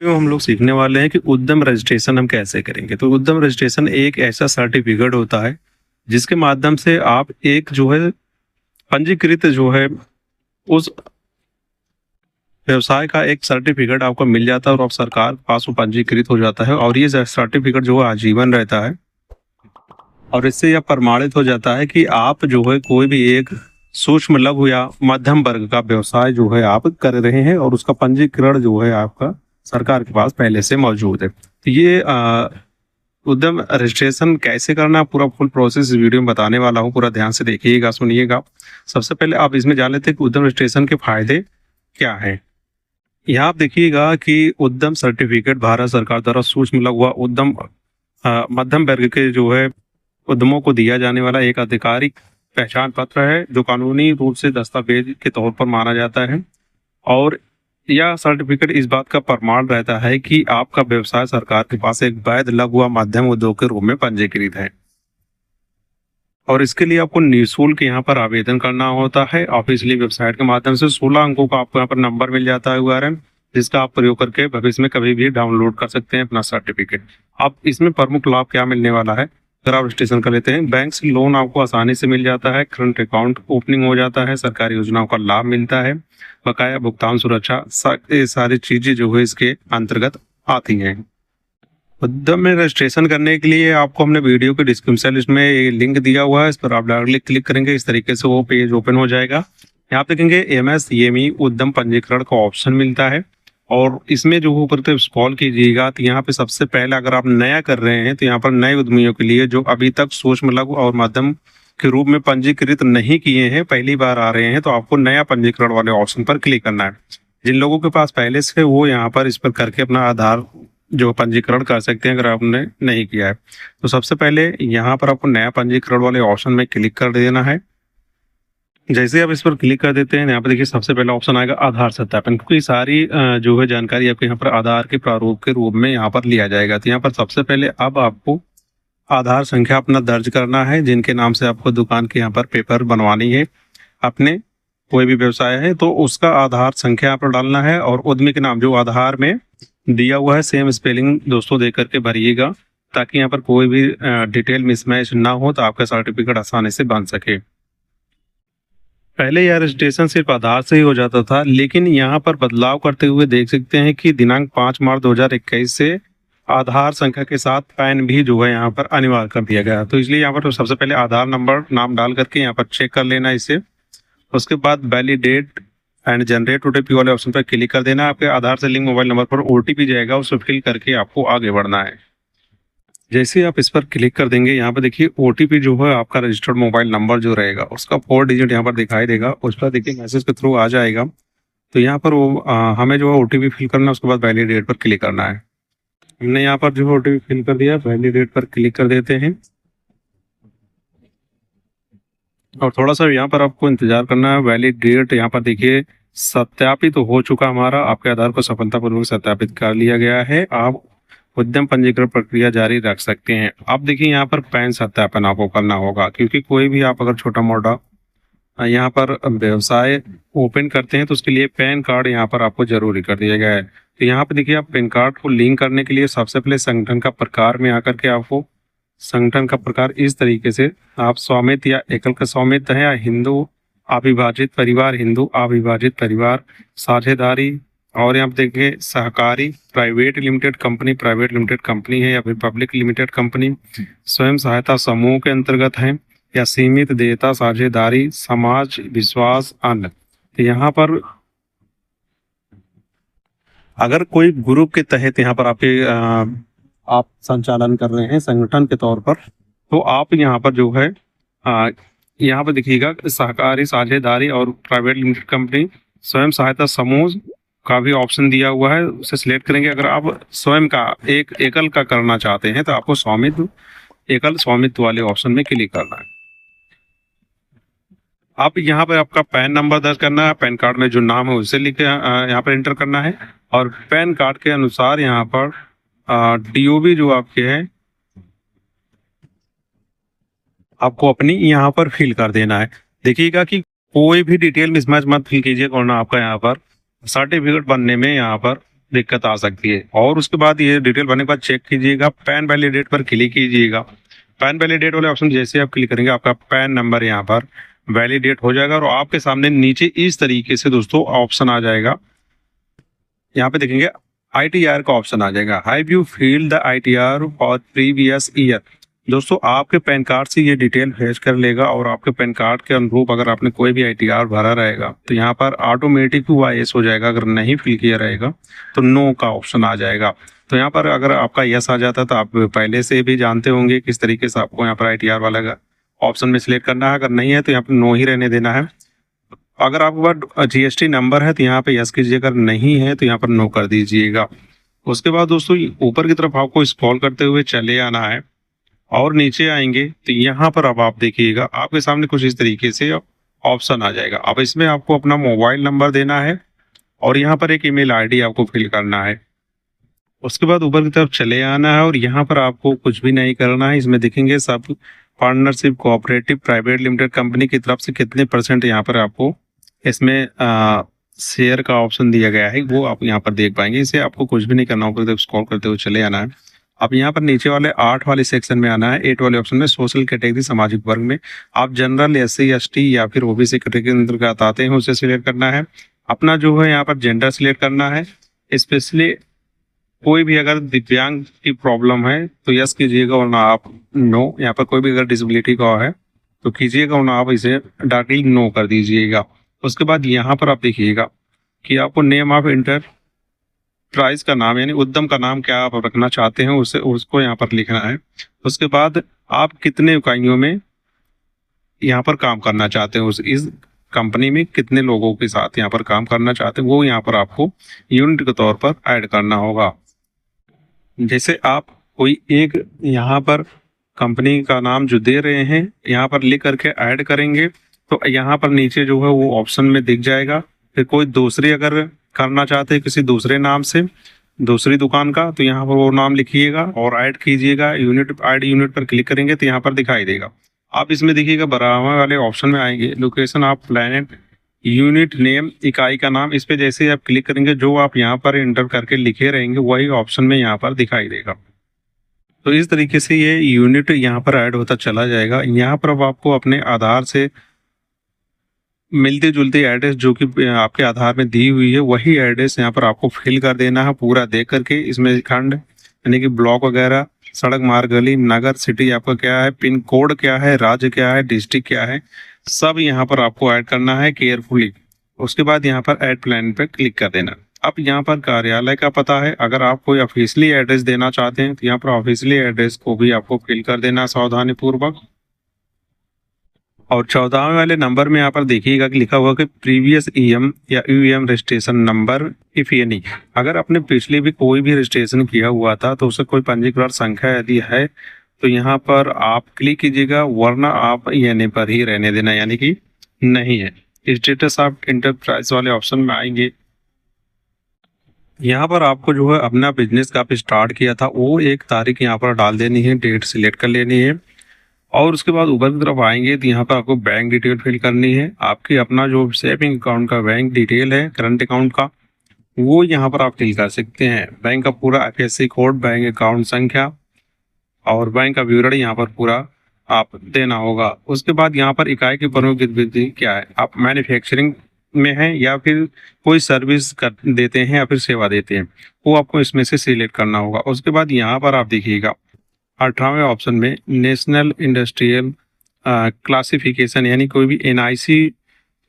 तो हम लोग सीखने वाले हैं कि उद्यम रजिस्ट्रेशन हम कैसे करेंगे। तो उद्यम रजिस्ट्रेशन एक ऐसा सर्टिफिकेट होता है जिसके माध्यम से आप एक जो है पंजीकृत जो है उस व्यवसाय का एक सर्टिफिकेट आपको मिल जाता है और आप सरकार के पास वो पंजीकृत हो जाता है और ये सर्टिफिकेट जो है आजीवन रहता है और इससे यह प्रमाणित हो जाता है कि आप जो है कोई भी एक सूक्ष्म लघु या मध्यम वर्ग का व्यवसाय जो है आप कर रहे हैं और उसका पंजीकरण जो है आपका सरकार के पास पहले से मौजूद है। तो ये उद्यम रजिस्ट्रेशन कैसे करना पूरा फुल प्रोसेस इस वीडियो में बताने वाला हूँ, पूरा ध्यान से देखिएगा, सुनिएगा। सबसे पहले आप इसमें जान लेते हैं कि उद्यम रजिस्ट्रेशन के फायदे क्या हैं। यहाँ आप देखिएगा कि उद्यम सर्टिफिकेट भारत सरकार द्वारा सूक्ष्म लघु व उद्यम मध्यम वर्ग के जो है उद्यमों को दिया जाने वाला एक आधिकारिक पहचान पत्र है जो कानूनी रूप से दस्तावेज के तौर पर माना जाता है और यह सर्टिफिकेट इस बात का प्रमाण रहता है कि आपका व्यवसाय सरकार के पास एक वैध लघु व मध्यम उद्योग के रूप में पंजीकृत है। और इसके लिए आपको निःशुल्क यहाँ पर आवेदन करना होता है। ऑफिशियली वेबसाइट के माध्यम से 16 अंकों का आपको यहाँ पर नंबर मिल जाता है URL, जिसका आप प्रयोग करके भविष्य में कभी भी डाउनलोड कर सकते हैं अपना सर्टिफिकेट। अब इसमें प्रमुख लाभ क्या मिलने वाला है, अगर आप रजिस्ट्रेशन कर लेते हैं, बैंक से लोन आपको आसानी से मिल जाता है, करंट अकाउंट ओपनिंग हो जाता है, सरकारी योजनाओं का लाभ मिलता है, बकाया भुगतान सुरक्षा, ये सारी चीजें जो है इसके अंतर्गत आती हैं। उद्यम में रजिस्ट्रेशन करने के लिए आपको हमने वीडियो के डिस्क्रिप्शन लिस्ट में ये लिंक दिया हुआ है, इस पर आप डायरेक्टली क्लिक करेंगे, इस तरीके से वो पेज ओपन हो जाएगा। यहाँ पे देखेंगे MSME उद्यम पंजीकरण का ऑप्शन मिलता है और इसमें जो ऊपर तक स्क्रॉल कीजिएगा तो यहाँ पे सबसे पहले अगर आप नया कर रहे हैं तो यहाँ पर नए उद्यमियों के लिए जो अभी तक सूक्ष्म लघु और मध्यम के रूप में पंजीकृत नहीं किए हैं, पहली बार आ रहे हैं, तो आपको नया पंजीकरण वाले ऑप्शन पर क्लिक करना है। जिन लोगों के पास पहले से वो यहाँ पर इस पर करके अपना आधार जो पंजीकरण कर सकते हैं अगर आपने नहीं किया है। तो सबसे पहले यहाँ पर आपको नया पंजीकरण वाले ऑप्शन में क्लिक कर देना है। जैसे आप इस पर क्लिक कर देते हैं, यहाँ पर देखिए सबसे पहला ऑप्शन आएगा आधार सत्यापन, क्योंकि सारी जो है जानकारी आपके यहाँ पर आधार के प्रारूप के रूप में यहाँ पर लिया जाएगा। तो यहाँ पर सबसे पहले अब आपको आधार संख्या अपना दर्ज करना है, जिनके नाम से आपको दुकान के यहाँ पर पेपर बनवानी है, अपने कोई भी व्यवसाय है तो उसका आधार संख्या यहाँ पर डालना है और उद्यमी के नाम जो आधार में दिया हुआ है सेम स्पेलिंग दोस्तों दे करके भरिएगा, ताकि यहाँ पर कोई भी डिटेल मिसमैच ना हो तो आपका सर्टिफिकेट आसानी से बन सके। पहले यह रजिस्ट्रेशन सिर्फ आधार से ही हो जाता था, लेकिन यहाँ पर बदलाव करते हुए देख सकते हैं कि दिनांक 5 मार्च 2021 से आधार संख्या के साथ पैन भी जो है यहाँ पर अनिवार्य कर दिया गया। तो इसलिए यहाँ पर तो सबसे पहले आधार नंबर नाम डाल करके यहाँ पर चेक कर लेना इसे। उसके बाद वैलिडेट एंड जनरेट OTP वाले ऑप्शन पर क्लिक कर देना। आपके आधार से लिंक मोबाइल नंबर पर OTP जाएगा, उसे फिल करके आपको आगे बढ़ना है। जैसे आप इस पर क्लिक कर देंगे, यहाँ पर देखिए OTP जो है आपका रजिस्टर्ड मोबाइल नंबर जो रहेगा उसका 4 डिजिट यहाँ पर दिखाई देगा, उस पर देखिए मैसेज के थ्रू आ जाएगा। तो यहाँ पर वो हमें जो है OTP फिल करना है, उसके बाद वैलिडेट पर क्लिक करना है। हमने यहाँ पर जो है OTP फिल कर दिया, वैलिडेट पर क्लिक कर देते हैं और थोड़ा सा यहाँ पर आपको इंतजार करना है। वैलिडेट यहाँ पर देखिए सत्यापित तो हो चुका, हमारा आपके आधार को सफलतापूर्वक सत्यापित कर लिया गया है। आप उद्यम पंजीकरण प्रक्रिया जारी रख सकते हैं। अब देखिए यहाँ पर पैन सत्यापन आपको करना होगा, क्योंकि कोई भी आप अगर छोटा मोटा यहाँ पर व्यवसाय ओपन करते हैं तो उसके लिए पैन कार्ड यहाँ पर आपको जरूरी कर दिया गया है। तो यहाँ पर देखिए आप पैन कार्ड को लिंक करने के लिए सबसे पहले संगठन का प्रकार में आकर के आपको संगठन का प्रकार इस तरीके से आप स्वामित्व या एकल का स्वामित्व है या हिंदू अविभाजित परिवार, हिंदू अविभाजित परिवार, साझेदारी और यहाँ पे देखिए सहकारी, प्राइवेट लिमिटेड कंपनी है या फिर पब्लिक लिमिटेड कंपनी, स्वयं सहायता समूह के अंतर्गत है या सीमित देयता साझेदारी, समाज विश्वास अन्य। तो यहाँ पर अगर कोई ग्रुप के तहत यहाँ पर आपके आप संचालन कर रहे हैं संगठन के तौर पर, तो आप यहाँ पर जो है यहाँ पर देखिएगा सहकारी, साझेदारी और प्राइवेट लिमिटेड कंपनी, स्वयं सहायता समूह का भी ऑप्शन दिया हुआ है, उसे सिलेक्ट करेंगे। अगर आप स्वयं का एक एकल का करना चाहते हैं तो आपको स्वामित्व एकल स्वामित्व वाले ऑप्शन में क्लिक करना है। आप यहाँ पर आपका पैन नंबर दर्ज करना है, पैन कार्ड में जो नाम है उसे लिख के यहाँ पर एंटर करना है और पैन कार्ड के अनुसार यहाँ पर DOB जो आपके हैं आपको अपनी यहाँ पर फिल कर देना है। देखिएगा कि कोई भी डिटेल मिसमैच मत फिल कीजिएगा, वरना आपका यहाँ पर सर्टिफिकेट बनने में यहाँ पर दिक्कत आ सकती है। और उसके बाद ये डिटेल भरने के बाद चेक कीजिएगा, पैन वैलिडेट पर क्लिक कीजिएगा। पैन वैलिडेट वाले ऑप्शन जैसे आप क्लिक करेंगे आपका पैन नंबर यहाँ पर वैलिडेट हो जाएगा और आपके सामने नीचे इस तरीके से दोस्तों ऑप्शन आ जाएगा। यहाँ पे देखेंगे ITR का ऑप्शन आ जाएगा, have you field the ITR for previous year. दोस्तों आपके पैन कार्ड से ये डिटेल फेच कर लेगा और आपके पैन कार्ड के अनुरूप अगर आपने कोई भी ITR भरा रहेगा तो यहाँ पर ऑटोमेटिक हुआ यस हो जाएगा। अगर नहीं फिल किया रहेगा तो नो का ऑप्शन आ जाएगा। तो यहाँ पर अगर आपका यस आ जाता तो आप पहले से भी जानते होंगे किस तरीके से आपको यहाँ पर ITR वाला ऑप्शन में सिलेक्ट करना है। अगर नहीं है तो यहाँ पर नो ही रहने देना है। अगर आपके पास GST नंबर है तो यहाँ पे यस कीजिए, अगर नहीं है तो यहाँ पर नो कर दीजिएगा। उसके बाद दोस्तों ऊपर की तरफ आपको स्क्रॉल करते हुए चले आना है और नीचे आएंगे तो यहाँ पर अब आप देखिएगा आपके सामने कुछ इस तरीके से ऑप्शन आ जाएगा। अब इसमें आपको अपना मोबाइल नंबर देना है और यहाँ पर एक ईमेल ID आपको फिल करना है। उसके बाद ऊपर की तरफ चले आना है और यहाँ पर आपको कुछ भी नहीं करना है। इसमें देखेंगे सब partnership cooperative private limited company की तरफ से कितने % यहाँ पर आपको इसमें शेयर का ऑप्शन दिया गया है वो आप यहाँ पर देख पाएंगे। इसे आपको कुछ भी नहीं करना, ऊपर तरफ स्क्रॉल करते हुए चले आना है। अब यहाँ पर नीचे वाले 8 वाले सेक्शन में आना है। 8 वाले ऑप्शन में सोशल कैटेगरी सामाजिक वर्ग में आप जनरल SC ST या फिर OBC कैटेगरी के अंतर्गत आते हैं उसे सिलेक्ट करना है। अपना जो है यहाँ पर जेंडर सिलेक्ट करना है। स्पेशली कोई भी अगर दिव्यांग की प्रॉब्लम है तो यस कीजिएगा वरना आप नो। यहाँ पर कोई भी अगर डिसेबिलिटी का है तो कीजिएगा वरना आप इसे डायरेक्टली नो कर दीजिएगा। उसके बाद यहाँ पर आप देखिएगा कि आपको नेम ऑफ इंटरप्राइज का नाम यानी उद्यम का नाम क्या आप रखना चाहते हैं उसको यहाँ पर लिखना है। उसके बाद आप कितने इकाइयों में यहाँ पर काम करना चाहते हैं, इस कंपनी में कितने लोगों के साथ यहाँ पर काम करना चाहते हैं वो यहाँ पर आपको यूनिट के तौर पर ऐड करना होगा। जैसे आप कोई एक यहाँ पर कंपनी का नाम जो दे रहे हैं यहाँ पर लिख करके ऐड करेंगे तो यहाँ पर नीचे जो है वो ऑप्शन में दिख जाएगा। फिर कोई दूसरी अगर करना चाहते हैं किसी दूसरे नाम से दूसरी दुकान का तो यहाँ पर वो नाम लिखिएगा और ऐड कीजिएगा। ऐड यूनिट पर क्लिक करेंगे तो यहाँ पर दिखाई देगा। आप इसमें देखिएगा बराबर वाले ऑप्शन में आएंगे location of planet unit name इकाई का नाम, इस पे जैसे आप क्लिक करेंगे जो आप यहाँ पर एंटर करके लिखे रहेंगे वही ऑप्शन में यहाँ पर दिखाई देगा। तो इस तरीके से ये यूनिट यहाँ पर ऐड होता चला जाएगा। यहाँ पर अब आपको अपने आधार से मिलते जुलते एड्रेस जो कि आपके आधार में दी हुई है वही एड्रेस यहाँ पर आपको फिल कर देना है पूरा देख करके। इसमें खंड यानी कि ब्लॉक वगैरह, सड़क, मार्ग, गली, नगर, सिटी आपका क्या है, पिन कोड क्या है, राज्य क्या है, डिस्ट्रिक्ट क्या है, सब यहाँ पर आपको ऐड करना है केयरफुली। उसके बाद यहाँ पर ऐड प्लान पर क्लिक कर देना। अब यहाँ पर कार्यालय का पता है, अगर आप कोई ऑफिशियली एड्रेस देना चाहते हैं तो यहाँ पर ऑफिशियली एड्रेस को भी आपको फिल कर देना सावधानी पूर्वक। और 14वें वाले नंबर में यहाँ पर देखिएगा कि लिखा हुआ कि प्रीवियस EM या UEM registration number if any. अगर आपने पिछले भी कोई भी रजिस्ट्रेशन किया हुआ था तो उससे कोई पंजीकरण संख्या यदि है तो यहाँ पर आप क्लिक कीजिएगा वरना आप ENA पर ही रहने देना यानी कि नहीं है। स्टेटस ऑफ इंटरप्राइज वाले ऑप्शन में आएंगे। यहाँ पर आपको जो है अपना बिजनेस का आप स्टार्ट किया था वो एक तारीख यहाँ पर डाल देनी है, डेट सिलेक्ट कर लेनी है। और उसके बाद ऊपर की तरफ आएंगे तो यहाँ पर आपको बैंक डिटेल फिल करनी है। आपकी अपना जो सेविंग अकाउंट का बैंक डिटेल है करंट अकाउंट का वो यहाँ पर आप फिल कर सकते हैं। बैंक का पूरा IFSC कोड, बैंक अकाउंट संख्या और बैंक का विवरण यहाँ पर पूरा आप देना होगा। उसके बाद यहाँ पर इकाई की प्रमुख गतिविधि क्या है, आप मैन्युफैक्चरिंग में है या फिर कोई सर्विस कर देते हैं या फिर सेवा देते हैं वो आपको इसमें से सिलेक्ट करना होगा। उसके बाद यहाँ पर आप देखिएगा 18वें ऑप्शन में नेशनल इंडस्ट्रियल क्लासिफिकेशन यानी कोई भी NIC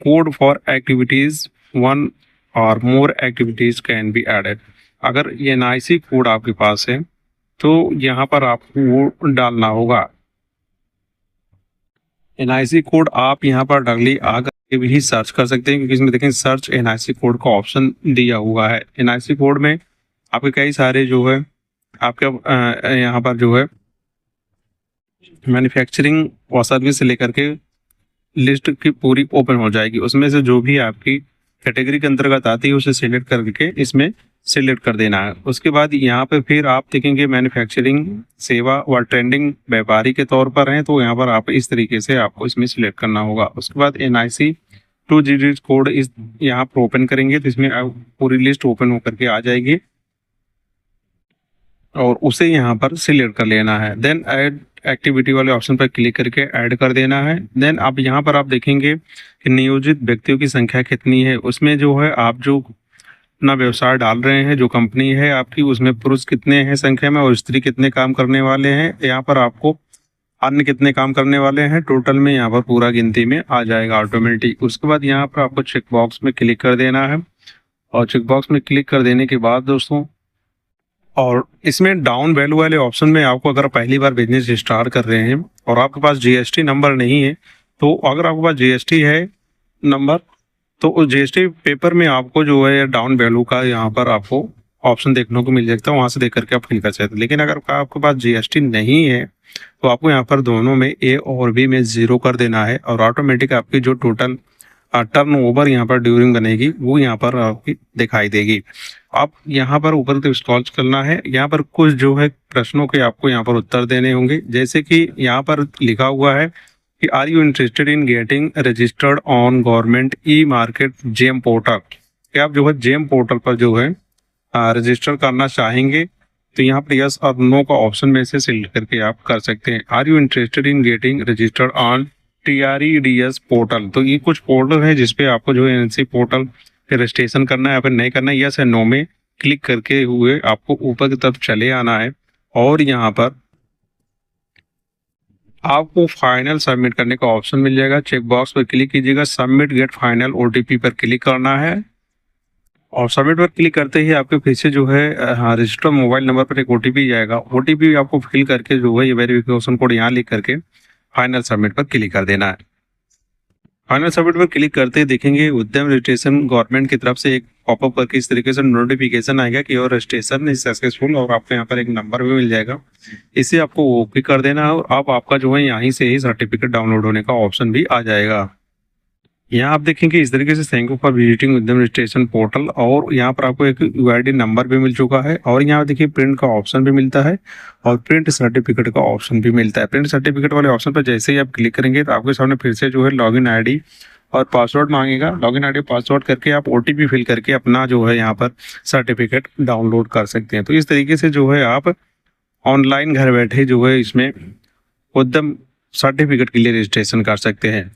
कोड फॉर एक्टिविटीज 1 और मोर एक्टिविटीज कैन बी एडेड। अगर ये NIC कोड आपके पास है तो यहाँ पर आपको वो डालना होगा। NIC कोड आप यहाँ पर डाली आकर के भी सर्च कर सकते हैं क्योंकि इसमें देखें सर्च NIC कोड का ऑप्शन दिया हुआ है। NIC कोड में आपके कई सारे जो है आपके यहाँ पर जो है मैन्युफैक्चरिंग और सर्विस से लेकर के लिस्ट की पूरी ओपन हो जाएगी। उसमें से जो भी आपकी कैटेगरी के अंतर्गत आती है उसे सिलेक्ट करके इसमें सिलेक्ट कर देना है। उसके बाद यहाँ पे फिर आप देखेंगे मैन्युफैक्चरिंग, सेवा और ट्रेंडिंग व्यापारी के तौर पर हैं तो यहाँ पर आप इस तरीके से आपको इसमें सिलेक्ट करना होगा। उसके बाद NIC 2 डिजिट कोड इस यहाँ पर ओपन करेंगे तो इसमें पूरी लिस्ट ओपन होकर के आ जाएगी। और उसे यहाँ पर सिलेक्ट कर लेना है। देन ऐड एक्टिविटी वाले ऑप्शन पर क्लिक करके ऐड कर देना है। देन आप यहाँ पर आप देखेंगे कि नियोजित व्यक्तियों की संख्या कितनी है। उसमें जो है आप जो अपना व्यवसाय डाल रहे हैं, जो कंपनी है आपकी, उसमें पुरुष कितने हैं संख्या में और स्त्री कितने काम करने वाले हैं। यहाँ पर आपको अन्य कितने काम करने वाले हैं टोटल में यहाँ पर पूरा गिनती में आ जाएगा ऑटोमेटिक। उसके बाद यहाँ पर आपको चेक बॉक्स में क्लिक कर देना है और चेक बॉक्स में क्लिक कर देने के बाद दोस्तों, और इसमें डाउन वैल्यू वाले ऑप्शन में आपको अगर पहली बार बिजनेस स्टार्ट कर रहे हैं और आपके पास जीएसटी नंबर नहीं है, तो अगर आपके पास जीएसटी है नंबर, तो उस जीएसटी पेपर में आपको जो है डाउन वैल्यू का यहाँ पर आपको ऑप्शन देखने को मिल जाता है, वहाँ से देख करके आप फिल कर सकते हैं। लेकिन अगर आपके पास जीएसटी नहीं है तो आपको यहाँ पर दोनों में ए और बी में 0 कर देना है और ऑटोमेटिक आपकी जो टोटल टर्न ओवर यहाँ पर ड्यूरिंग बनेगी वो यहाँ पर आपकी दिखाई देगी। आप यहाँ पर ऊपर तक स्क्रॉल करना है। यहाँ पर कुछ जो है प्रश्नों के आपको यहाँ पर उत्तर देने होंगे, जैसे कि यहाँ पर लिखा हुआ है कि are you interested in getting registered on government e market GeM portal. क्या आप जो है जेम पोर्टल पर जो है रजिस्टर करना चाहेंगे, तो यहाँ पर यस और नो का ऑप्शन में से सिलेक्ट करके आप कर सकते हैं। Are you interested in getting registered on TREDS portal, तो ये कुछ पोर्टल है जिसपे आपको जो है एनसी पोर्टल पे रजिस्ट्रेशन करना है या फिर नहीं करना है। यस है नो में क्लिक करके हुए आपको ऊपर की तरफ चले आना है और यहाँ पर आपको फाइनल सबमिट करने का ऑप्शन मिल जाएगा। चेक बॉक्स पर क्लिक कीजिएगा, सबमिट गेट फाइनल OTP पर क्लिक करना है और सबमिट पर क्लिक करते ही आपके फिर से जो है रजिस्टर मोबाइल नंबर पर एक OTP जाएगा। OTP आपको फिल करके जो है ये वेरिफिकेशन कोड यहाँ लिख करके फाइनल सबमिट पर क्लिक कर देना है। फाइनल सबमिट पर क्लिक करते ही देखेंगे उद्यम रजिस्ट्रेशन गवर्नमेंट की तरफ से एक पॉपअप करके इस तरीके से नोटिफिकेशन आएगा कि और रजिस्ट्रेशन इज सक्सेसफुल, और आपको यहाँ पर एक नंबर भी मिल जाएगा। इसे आपको ओके कर देना है और अब आपका जो है यहीं से ही सर्टिफिकेट डाउनलोड होने का ऑप्शन भी आ जाएगा। यहाँ आप देखेंगे इस तरीके से थैंक यू फॉर विजिटिंग उद्यम रजिस्ट्रेशन पोर्टल, और यहाँ पर आपको एक यूआईडी नंबर भी मिल चुका है और यहाँ देखिए प्रिंट का ऑप्शन भी मिलता है और प्रिंट सर्टिफिकेट का ऑप्शन भी मिलता है। प्रिंट सर्टिफिकेट वाले ऑप्शन पर जैसे ही आप क्लिक करेंगे तो आपके सामने फिर से जो है लॉगिन आईडी और पासवर्ड मांगेगा। लॉगिन आईडी पासवर्ड करके आप OTP फिल करके अपना जो है यहाँ पर सर्टिफिकेट डाउनलोड कर सकते हैं। तो इस तरीके से जो है आप ऑनलाइन घर बैठे जो है इसमें उद्यम सर्टिफिकेट के लिए रजिस्ट्रेशन कर सकते हैं।